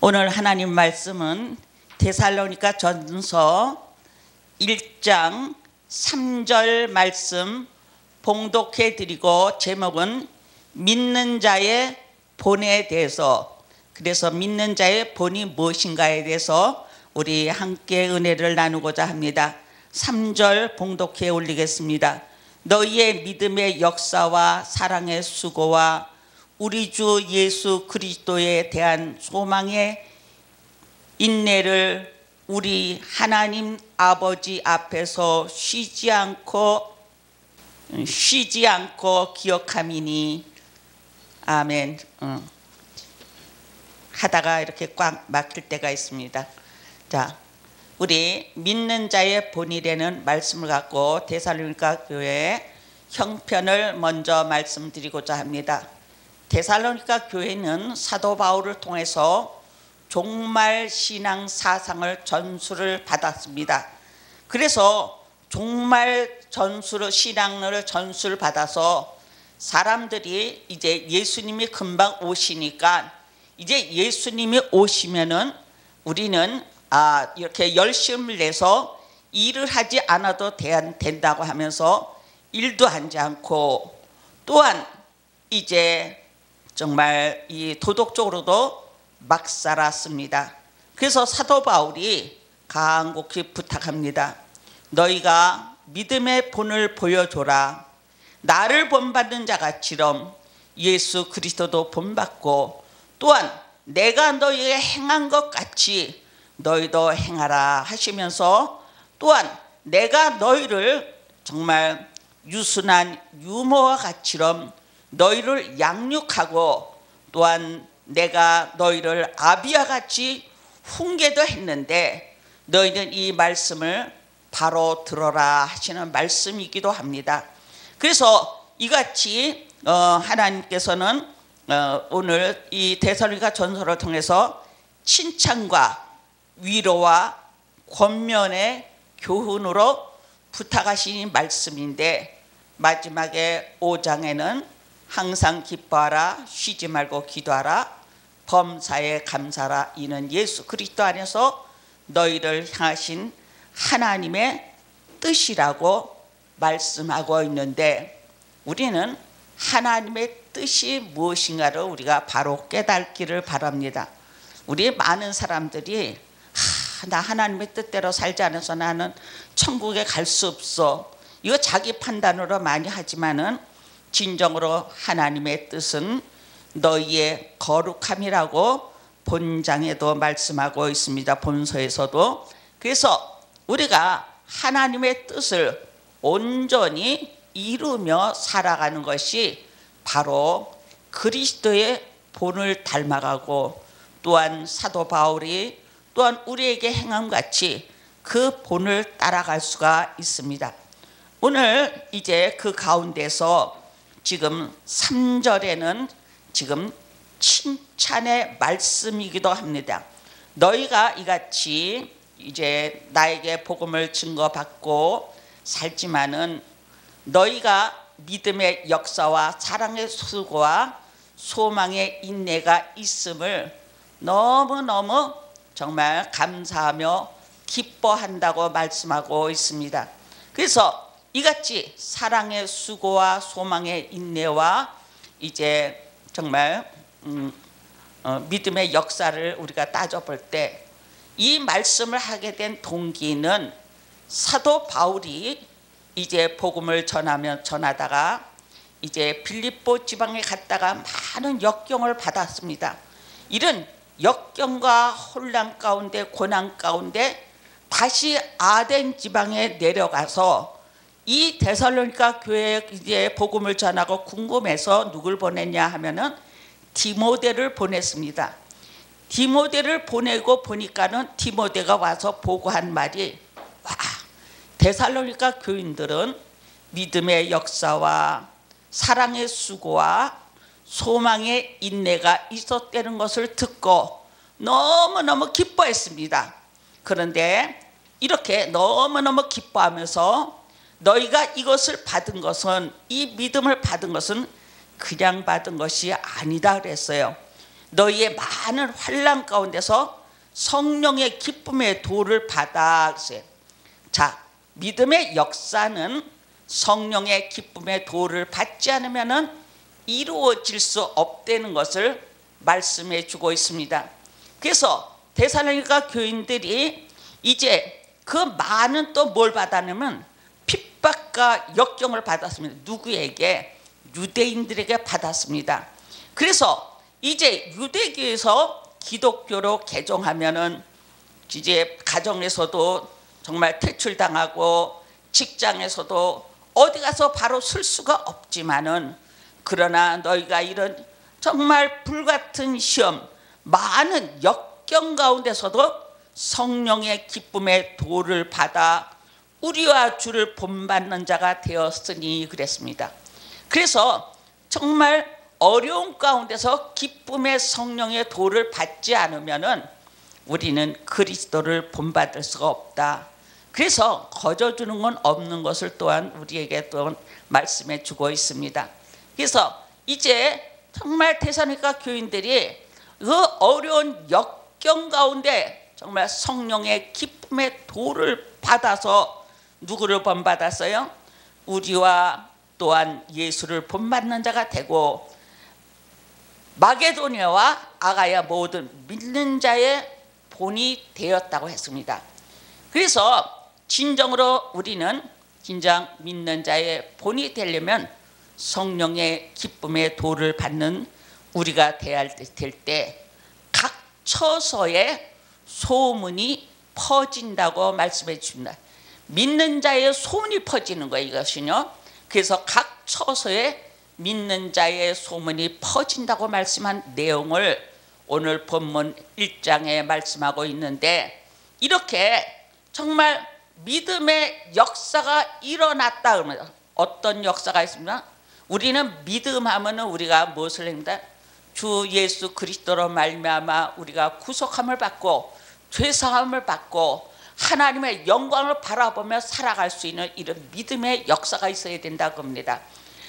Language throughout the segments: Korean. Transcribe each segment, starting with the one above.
오늘 하나님 말씀은 데살로니가 전서 1장 3절 말씀 봉독해 드리고, 제목은 믿는 자의 본에 대해서, 그래서 믿는 자의 본이 무엇인가에 대해서 우리 함께 은혜를 나누고자 합니다. 3절 봉독해 올리겠습니다. 너희의 믿음의 역사와 사랑의 수고와 우리 주 예수 그리스도에 대한 소망의 인내를 우리 하나님 아버지 앞에서 쉬지 않고 기억함이니. 아멘. 하다가 이렇게 꽉 막힐 때가 있습니다. 자, 우리 믿는 자의 본이라는 말씀을 갖고 데살로니가 교회의 형편을 먼저 말씀드리고자 합니다. 데살로니가 교회는 사도 바울을 통해서 종말 신앙 사상을 전수를 받았습니다. 그래서 종말 신앙을 전수를 받아서 사람들이 이제 예수님이 금방 오시니까, 이제 예수님이 오시면은 우리는 이렇게 열심을 내서 일을 하지 않아도 된다고 하면서 일도 하지 않고, 또한 이제 정말 이 도덕적으로도 막 살았습니다. 그래서 사도 바울이 간곡히 부탁합니다. 너희가 믿음의 본을 보여줘라. 나를 본받는 자같이럼 예수 그리스도도 본받고, 또한 내가 너희에게 행한 것 같이 너희도 행하라 하시면서, 또한 내가 너희를 정말 유순한 유모와 같이럼 너희를 양육하고, 또한 내가 너희를 아비와 같이 훈계도 했는데 너희는 이 말씀을 바로 들어라 하시는 말씀이기도 합니다. 그래서 이같이 하나님께서는 오늘 이 데살로니가 전서를 통해서 칭찬과 위로와 권면의 교훈으로 부탁하신 말씀인데, 마지막에 5장에는 항상 기뻐하라, 쉬지 말고 기도하라, 범사에 감사하라, 이는 예수 그리스도 안에서 너희를 향하신 하나님의 뜻이라고 말씀하고 있는데, 우리는 하나님의 뜻이 무엇인가를 우리가 바로 깨닫기를 바랍니다. 우리 많은 사람들이 나 하나님의 뜻대로 살지 않아서 나는 천국에 갈 수 없어, 이거 자기 판단으로 많이 하지만은 진정으로 하나님의 뜻은 너희의 거룩함이라고 본장에도 말씀하고 있습니다. 본서에서도. 그래서 우리가 하나님의 뜻을 온전히 이루며 살아가는 것이 바로 그리스도의 본을 닮아가고, 또한 사도 바울이 또한 우리에게 행함 같이 그 본을 따라갈 수가 있습니다. 오늘 이제 그 가운데서 지금 3절에는 지금 칭찬의 말씀이기도 합니다. 너희가 이같이 이제 나에게 복음을 증거받고 살지만은 너희가 믿음의 역사와 사랑의 수고와 소망의 인내가 있음을 너무너무 정말 감사하며 기뻐한다고 말씀하고 있습니다. 그래서 이같이 사랑의 수고와 소망의 인내와 이제 정말 믿음의 역사를 우리가 따져볼 때, 이 말씀을 하게 된 동기는 사도 바울이 이제 복음을 전하다가 이제 빌립보 지방에 갔다가 많은 역경을 받았습니다. 이런 역경과 혼란 가운데, 고난 가운데 다시 아덴 지방에 내려가서 이 데살로니가 교회에 이제 복음을 전하고 궁금해서 누굴 보냈냐 하면은 디모데를 보냈습니다. 디모데를 보내고 보니까는 디모데가 와서 보고한 말이, 와, 데살로니가 교인들은 믿음의 역사와 사랑의 수고와 소망의 인내가 있었다는 것을 듣고 너무너무 기뻐했습니다. 그런데 이렇게 너무너무 기뻐하면서 너희가 이것을 받은 것은, 이 믿음을 받은 것은 그냥 받은 것이 아니다 그랬어요. 너희의 많은 환난 가운데서 성령의 기쁨의 도를 받아. 자, 믿음의 역사는 성령의 기쁨의 도를 받지 않으면 이루어질 수 없다는 것을 말씀해 주고 있습니다. 그래서 데살로니가 교인들이 이제 그 많은 또 뭘 받았냐면 핍박과 역경을 받았습니다. 누구에게? 유대인들에게 받았습니다. 그래서 이제 유대교에서 기독교로 개종하면은 이제 가정에서도 정말 퇴출당하고 직장에서도 어디 가서 바로 쓸 수가 없지만은, 그러나 너희가 이런 정말 불같은 시험, 많은 역경 가운데서도 성령의 기쁨의 도를 받아 우리와 주를 본받는 자가 되었으니 그랬습니다. 그래서 정말 어려운 가운데서 기쁨의 성령의 도를 받지 않으면은 우리는 그리스도를 본받을 수가 없다. 그래서 거저주는 건 없는 것을 또한 우리에게 또 말씀해 주고 있습니다. 그래서 이제 정말 데살로니가 교인들이 그 어려운 역경 가운데 정말 성령의 기쁨의 도를 받아서 누구를 본받았어요? 우리와 또한 예수를 본받는 자가 되고 마게도냐와 아가야 모든 믿는 자의 본이 되었다고 했습니다. 그래서 진정으로 우리는 진정 믿는 자의 본이 되려면 성령의 기쁨의 도를 받는 우리가 되어야 될 때 각 처소에 소문이 퍼진다고 말씀해 주십니다. 믿는 자의 소문이 퍼지는 거예요, 이것은요. 그래서 각 처소에 믿는 자의 소문이 퍼진다고 말씀한 내용을 오늘 본문 1장에 말씀하고 있는데, 이렇게 정말 믿음의 역사가 일어났다 그러면 어떤 역사가 있습니까? 우리는 믿음하면은 우리가 무엇을 합니다? 주 예수 그리스도로 말미암아 우리가 구속함을 받고 죄사함을 받고 하나님의 영광을 바라보며 살아갈 수 있는 이런 믿음의 역사가 있어야 된다고 합니다.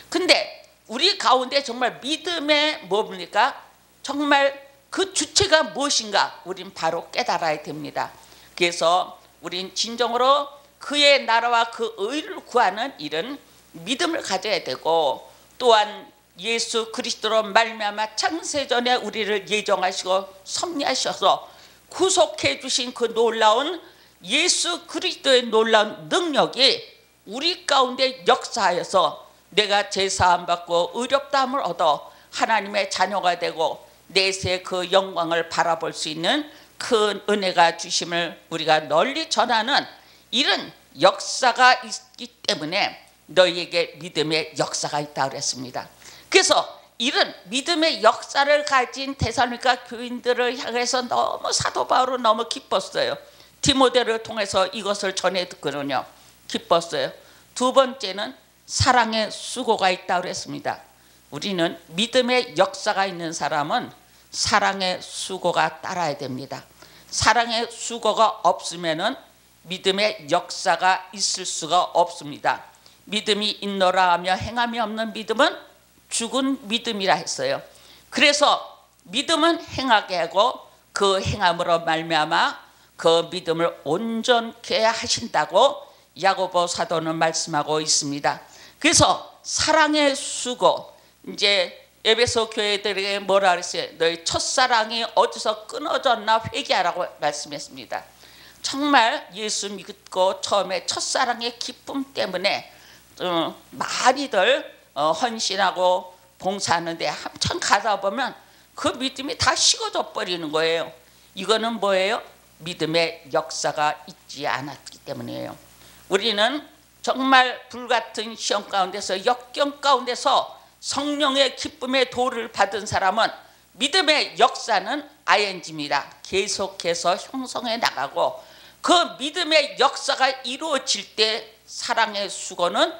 근데 우리 가운데 정말 믿음의 뭡니까? 정말 그 주체가 무엇인가 우린 바로 깨달아야 됩니다. 그래서 우린 진정으로 그의 나라와 그 의를 구하는 이런 믿음을 가져야 되고, 또한 예수 그리스도로 말미암아 창세전에 우리를 예정하시고 섭리하셔서 구속해 주신 그 놀라운 예수 그리스도의 놀라운 능력이 우리 가운데 역사하여서 내가 제사함 받고 의롭다함을 얻어 하나님의 자녀가 되고 내세 그 영광을 바라볼 수 있는 큰 은혜가 주심을 우리가 널리 전하는 이런 역사가 있기 때문에 너희에게 믿음의 역사가 있다고 그랬습니다. 그래서 이런 믿음의 역사를 가진 데살로니가 교인들을 향해서 너무 사도 바울은 너무 기뻤어요. 디모데를 통해서 이것을 전해 듣거든요. 기뻤어요. 두 번째는 사랑의 수고가 있다고 그랬습니다. 우리는 믿음의 역사가 있는 사람은 사랑의 수고가 따라야 됩니다. 사랑의 수고가 없으면은 믿음의 역사가 있을 수가 없습니다. 믿음이 있노라 하며 행함이 없는 믿음은 죽은 믿음이라 했어요. 그래서 믿음은 행하게 하고 그 행함으로 말미암아 그 믿음을 온전케 하신다고 야고보 사도는 말씀하고 있습니다. 그래서 사랑의 수고, 이제 에베소 교회들에게 뭐라 그랬어요? 너희 첫사랑이 어디서 끊어졌나 회개하라고 말씀했습니다. 정말 예수 믿고 처음에 첫사랑의 기쁨 때문에 많이들 헌신하고 봉사하는데 한참 가다 보면 그 믿음이 다 식어져 버리는 거예요. 이거는 뭐예요? 믿음의 역사가 있지 않았기 때문이에요. 우리는 정말 불같은 시험 가운데서 역경 가운데서 성령의 기쁨의 도를 받은 사람은 믿음의 역사는 ING입니다. 계속해서 형성해 나가고 그 믿음의 역사가 이루어질 때 사랑의 수고는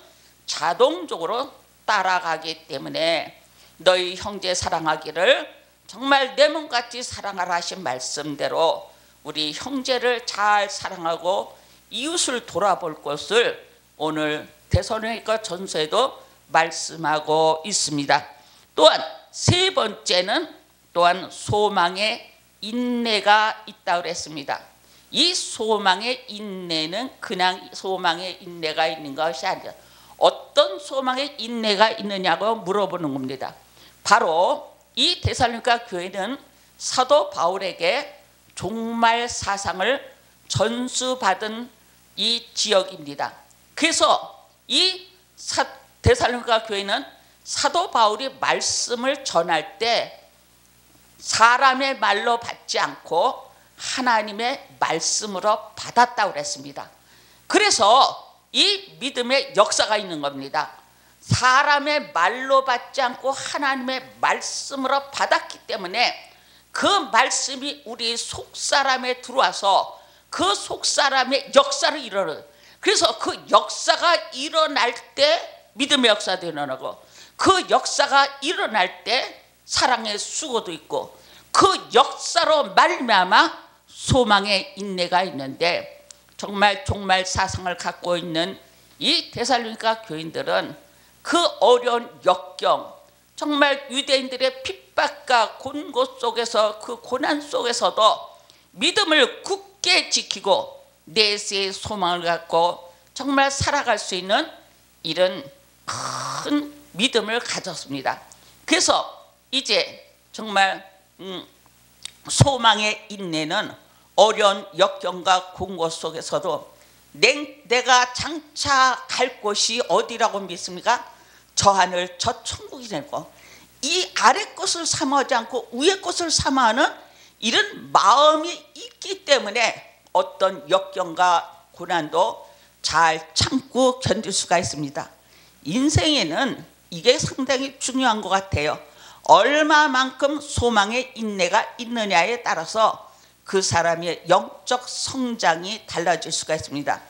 자동적으로 따라가기 때문에 너희 형제 사랑하기를 정말 내 몸같이 사랑하라 하신 말씀대로 우리 형제를 잘 사랑하고 이웃을 돌아볼 것을 오늘 데살로니가 전서에도 말씀하고 있습니다. 또한 세 번째는 또한 소망의 인내가 있다고 그랬습니다. 이 소망의 인내는 그냥 소망의 인내가 있는 것이 아니라 어떤 소망의 인내가 있느냐고 물어보는 겁니다. 바로 이 데살로니가 교회는 사도 바울에게 종말 사상을 전수받은 이 지역입니다. 그래서 이 데살로니가 교회는 사도 바울이 말씀을 전할 때 사람의 말로 받지 않고 하나님의 말씀으로 받았다고 그랬습니다. 그래서 이 믿음의 역사가 있는 겁니다. 사람의 말로 받지 않고 하나님의 말씀으로 받았기 때문에 그 말씀이 우리 속사람에 들어와서 그 속사람의 역사를 일어나요. 그래서 그 역사가 일어날 때 믿음의 역사도 일어나고 그 역사가 일어날 때 사랑의 수고도 있고 그 역사로 말미암아 소망의 인내가 있는데 정말 종말 사상을 갖고 있는 이 데살로니가 교인들은 그 어려운 역경, 정말 유대인들의 핍박과 곤고 속에서 그 고난 속에서도 믿음을 굳게 지키고 내세의 소망을 갖고 정말 살아갈 수 있는 이런 큰 믿음을 가졌습니다. 그래서 이제 정말 소망의 인내는 어려운 역경과 공고 속에서도 내가 장차 갈 곳이 어디라고 믿습니까? 저 하늘 저 천국이 되고 이 아래 것을 삼아하지 않고 위의 것을 삼아하는 이런 마음이 있기 때문에 어떤 역경과 고난도 잘 참고 견딜 수가 있습니다. 인생에는 이게 상당히 중요한 것 같아요. 얼마만큼 소망의 인내가 있느냐에 따라서 그 사람의 영적 성장이 달라질 수가 있습니다.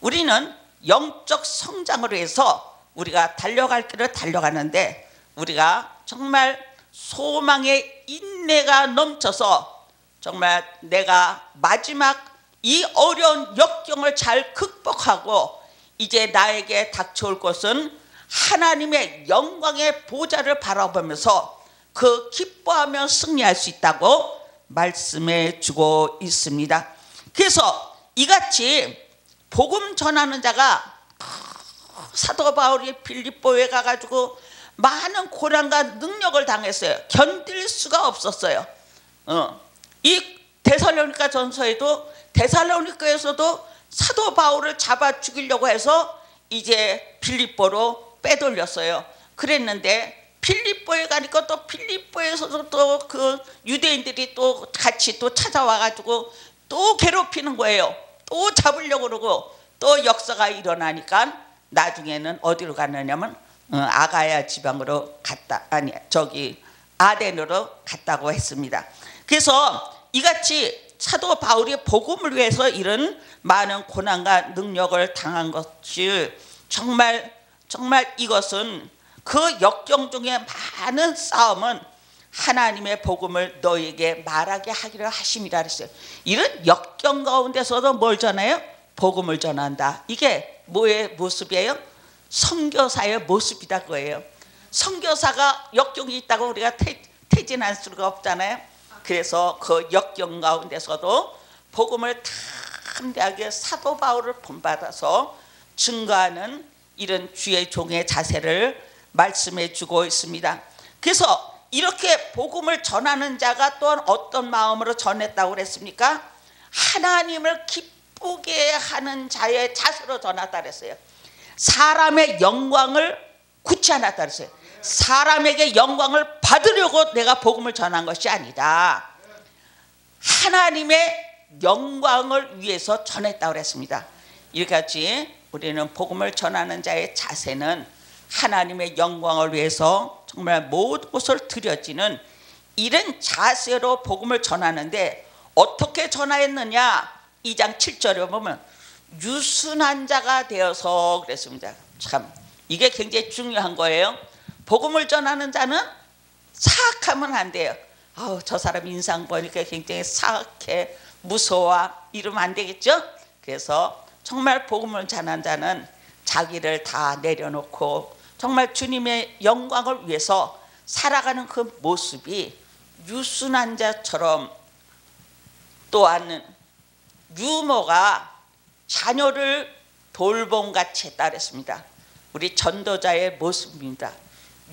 우리는 영적 성장을 위해서 우리가 달려갈 길을 달려가는데 우리가 정말 소망의 인내가 넘쳐서 정말 내가 마지막 이 어려운 역경을 잘 극복하고 이제 나에게 닥쳐올 것은 하나님의 영광의 보좌를 바라보면서 그 기뻐하며 승리할 수 있다고 말씀해 주고 있습니다. 그래서 이같이 복음 전하는 자가 사도 바울이 빌립보에 가가지고 많은 고난과 능력을 당했어요. 견딜 수가 없었어요. 이 데살로니가 전서에도 데살로니가에서도 사도 바울을 잡아 죽이려고 해서 이제 빌립보로 빼돌렸어요. 그랬는데 빌립보에 가니까 또 빌립보에서도 또 그 유대인들이 또 같이 또 찾아와가지고 또 괴롭히는 거예요. 또 잡으려고 그러고 또 역사가 일어나니까 나중에는 어디로 갔느냐면 아가야 지방으로 갔다 아덴으로 갔다고 했습니다. 그래서 이같이 사도 바울이 복음을 위해서 이런 많은 고난과 능력을 당한 것이 정말 이것은 그 역경 중에 많은 싸움은 하나님의 복음을 너에게 말하게 하기를 하심이라 그랬어요. 이런 역경 가운데서도 뭘 전해요? 복음을 전한다. 이게 뭐의 모습이에요? 선교사의 모습이다 그거예요. 선교사가 역경이 있다고 우리가 퇴진할 수가 없잖아요. 그래서 그 역경 가운데서도 복음을 담대하게 사도 바울을 본받아서 증거하는 이런 주의 종의 자세를 말씀해 주고 있습니다. 그래서 이렇게 복음을 전하는 자가 또한 어떤 마음으로 전했다고 그랬습니까? 하나님을 기쁘게 하는 자의 자세로 전하다 그랬어요. 사람의 영광을 굳지 않았다 그랬어요. 사람에게 영광을 받으려고 내가 복음을 전한 것이 아니다. 하나님의 영광을 위해서 전했다고 그랬습니다. 이같이 우리는 복음을 전하는 자의 자세는 하나님의 영광을 위해서 정말 모든 것을 드려지는 이런 자세로 복음을 전하는데 어떻게 전하였느냐? 2장 7절에 보면 유순한 자가 되어서 그랬습니다. 참 이게 굉장히 중요한 거예요. 복음을 전하는 자는 사악하면 안 돼요. 저 사람 인상 보니까 굉장히 사악해 무서워 이러면 안 되겠죠. 그래서 정말 복음을 전하는 자는 자기를 다 내려놓고 정말 주님의 영광을 위해서 살아가는 그 모습이 유순한 자처럼 또한 유모가 자녀를 돌봄같이 했다 그랬습니다. 우리 전도자의 모습입니다.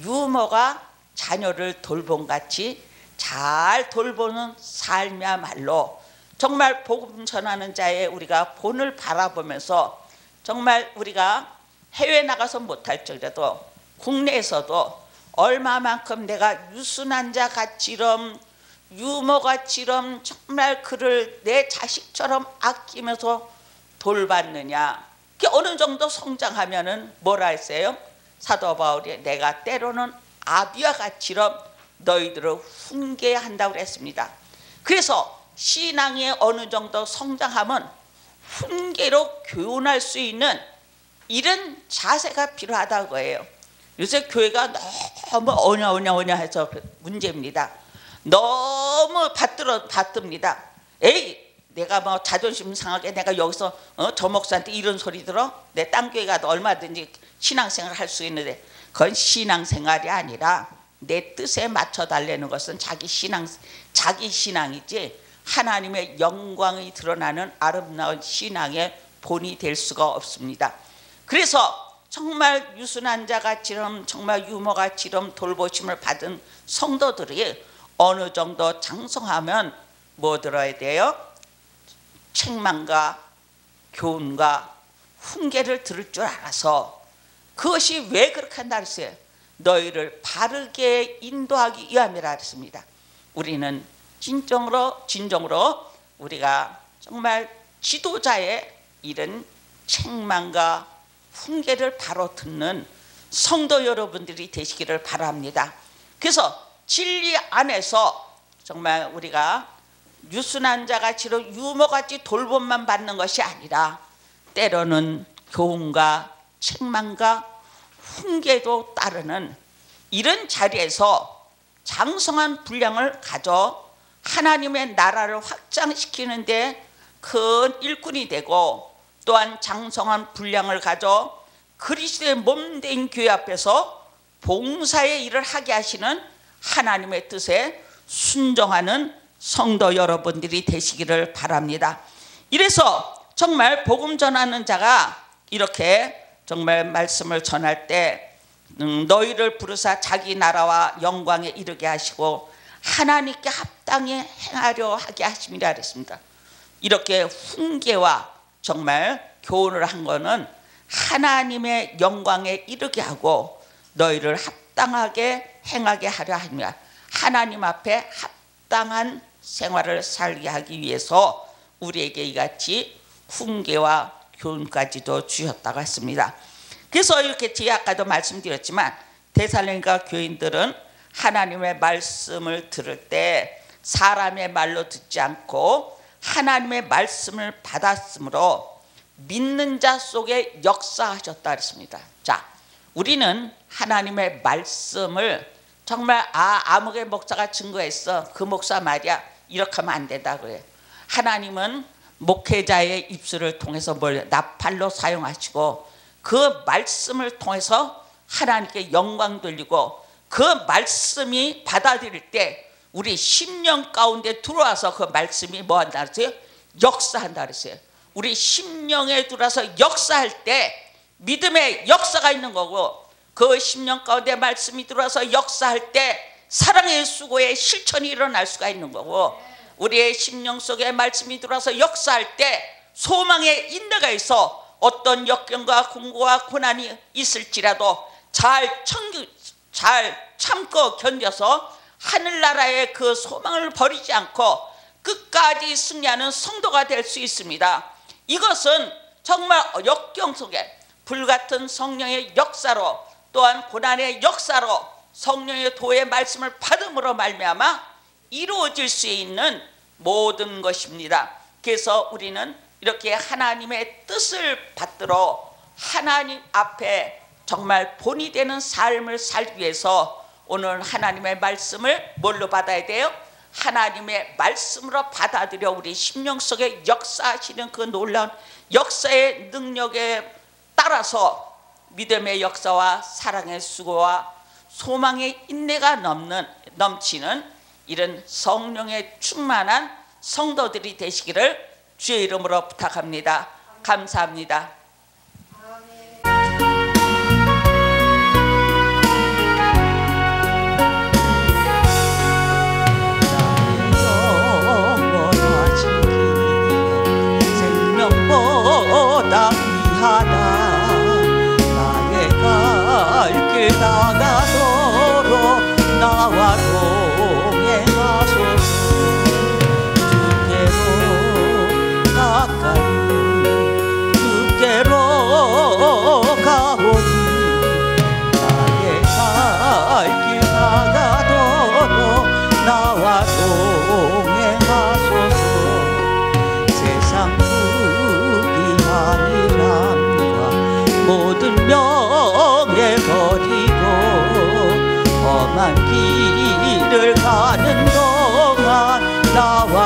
유모가 자녀를 돌봄같이 잘 돌보는 삶이야말로 정말 복음 전하는 자의 우리가 본을 바라보면서 정말 우리가 해외 나가서 못할지라도 국내에서도 얼마만큼 내가 유순한 자 같이럼 유모같이럼 정말 그를 내 자식처럼 아끼면서 돌봤느냐. 그게 어느 정도 성장하면은 뭐라 했어요? 사도 바울이 내가 때로는 아비와 같이럼 너희들을 훈계한다고 그랬습니다. 그래서 신앙이 어느 정도 성장하면 훈계로 교훈할 수 있는 이런 자세가 필요하다고 해요. 요새 교회가 너무 오냐 해서 문제입니다. 너무 받듭니다. 에이, 내가 뭐 자존심 상하게 내가 여기서 저 목사한테 이런 소리 들어? 내 딴 교회 가도 얼마든지 신앙생활 할 수 있는데 그건 신앙생활이 아니라 내 뜻에 맞춰 달라는 것은 자기 신앙이지 하나님의 영광이 드러나는 아름다운 신앙의 본이 될 수가 없습니다. 그래서 정말 유순한 자같이럼 정말 유모같이럼 돌보심을 받은 성도들이 어느 정도 장성하면 뭐 들어야 돼요? 책망과 교훈과 훈계를 들을 줄 알아서 그것이 왜 그렇게 한다 했어요? 너희를 바르게 인도하기 위함이라 했습니다. 우리는 진정으로 우리가 정말 지도자의 이런 책망과 훈계를 바로 듣는 성도 여러분들이 되시기를 바랍니다. 그래서 진리 안에서 정말 우리가 유순한 자같이로 유모같이 돌봄만 받는 것이 아니라 때로는 교훈과 책망과 훈계도 따르는 이런 자리에서 장성한 분량을 가져 하나님의 나라를 확장시키는 데 큰 일꾼이 되고 또한 장성한 분량을 가져 그리스도의 몸된 교회 앞에서 봉사의 일을 하게 하시는 하나님의 뜻에 순종하는 성도 여러분들이 되시기를 바랍니다. 이래서 정말 복음 전하는 자가 이렇게 정말 말씀을 전할 때 너희를 부르사 자기 나라와 영광에 이르게 하시고 하나님께 합당히 행하려 하게 하심이라 그랬습니다. 이렇게 훈계와 정말 교훈을 한 거는 하나님의 영광에 이르게 하고 너희를 합당하게 행하게 하려 합니다. 하나님 앞에 합당한 생활을 살게 하기 위해서 우리에게 이같이 훈계와 교훈까지도 주셨다고 했습니다. 그래서 이렇게 제가 아까도 말씀드렸지만 데살로니가 교인들은 하나님의 말씀을 들을 때 사람의 말로 듣지 않고 하나님의 말씀을 받았으므로 믿는 자 속에 역사하셨다 했습니다. 자, 우리는 하나님의 말씀을 정말 아무개 목사가 증거했어. 그 목사 말이야. 이렇게 하면 안 된다 그래요. 하나님은 목회자의 입술을 통해서 뭘 나팔로 사용하시고 그 말씀을 통해서 하나님께 영광 돌리고 그 말씀이 받아들일 때 우리 심령 가운데 들어와서 그 말씀이 뭐 한다 그랬어요? 역사한다 그랬어요. 우리 심령에 들어와서 역사할 때 믿음의 역사가 있는 거고 그 심령 가운데 말씀이 들어와서 역사할 때 사랑의 수고의 실천이 일어날 수가 있는 거고 우리의 심령 속에 말씀이 들어와서 역사할 때 소망의 인내가 있어 어떤 역경과 공고와 고난이 있을지라도 잘 참고 견뎌서 하늘나라의 그 소망을 버리지 않고 끝까지 승리하는 성도가 될 수 있습니다. 이것은 정말 역경 속에 불같은 성령의 역사로 또한 고난의 역사로 성령의 도의 말씀을 받음으로 말미암아 이루어질 수 있는 모든 것입니다. 그래서 우리는 이렇게 하나님의 뜻을 받들어 하나님 앞에 정말 본이 되는 삶을 살기 위해서 오늘 하나님의 말씀을 뭘로 받아야 돼요? 하나님의 말씀으로 받아들여 우리 심령 속에 역사하시는 그 놀라운 역사의 능력에 따라서 믿음의 역사와 사랑의 수고와 소망의 인내가 넘치는 이런 성령의 충만한 성도들이 되시기를 주의 이름으로 부탁합니다. 감사합니다. 생명보다 귀하다. 나의 갈 길 나가도록 나와 동행하소서. 주께로 가까이 주께로 가오니 나의 갈 길 나가도록 나와 동행하소서. 세상 모든 명예 버리고 험한 길을 가는 동안 나와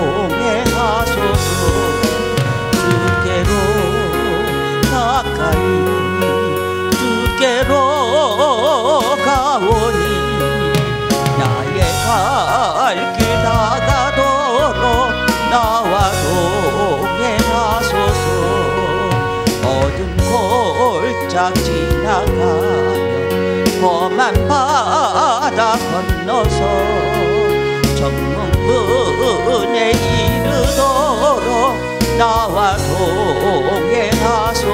동행하소서. 주께로 가까이 주께로 가오니 나의 갈 길 나가도록 나와 동행하소서. 어둠 골짝 지나가며 험한 바다 건너서 정문에 이르도록 나와 동행하소서.